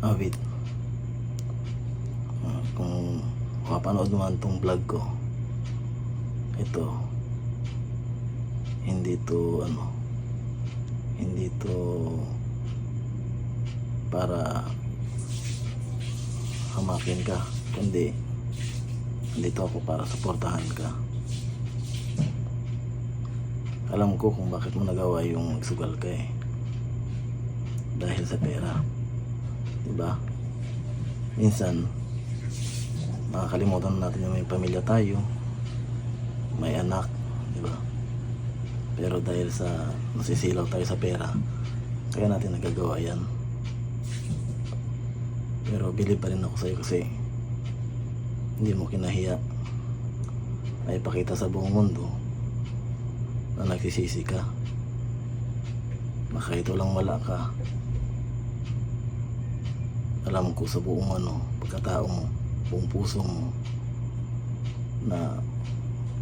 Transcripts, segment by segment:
awit. Kung mapanood naman tong vlog ko, ito hindi to para hamakin ka, kundi dito ako para suportahan ka. Alam ko kung bakit mo nagawa yung sugal ka dahil sa pera, diba? Minsan nakakalimutan natin na may pamilya tayo, may anak, diba? Pero dahil sa nasisilaw tayo sa pera, kaya natin nagagawa yan. Pero bilib pa rin ako sa'yo kasi hindi mo kinahiya na ipakita sa buong mundo na nagsisisi ka, na kahit walang wala ka, alam ko sa buong pagkatao mo, buong puso mo, na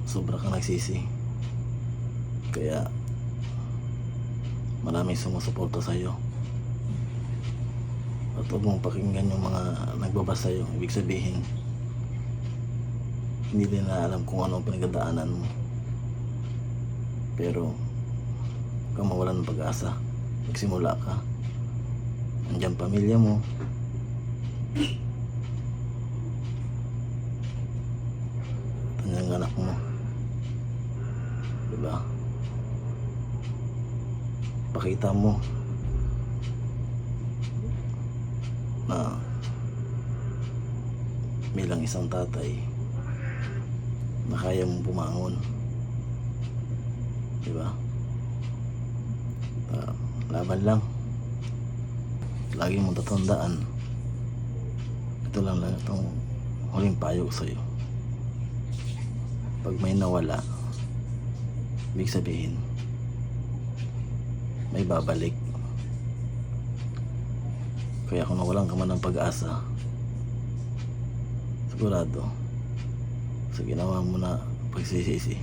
sobra ka nagsisi. Kaya maraming sumusuporta sa'yo, at huwag mong pakinggan yung mga nagbabasa sa'yo. Ibig sabihin, hindi din na alam kung ano ang pinagdadaanan mo. Pero huwag kang mawalan ng pag-asa. Magsimula ka. Andiyan pamilya mo, andiyan anak mo, diba? Pakita mo na bilang isang tatay na kaya mong bumangon, diba? Laban lang. Lagi mong tatandaan, ito lang itong huling payo ko sa'yo. Pag may nawala, ibig sabihin may babalik. Kaya kung nawalan ka man ng pag-asa, sigurado sa ginawa mo na pagsisisi,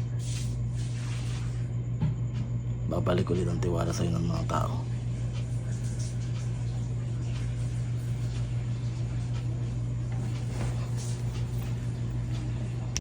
babalik ulit ang tiwala sa'yo ng mga tao.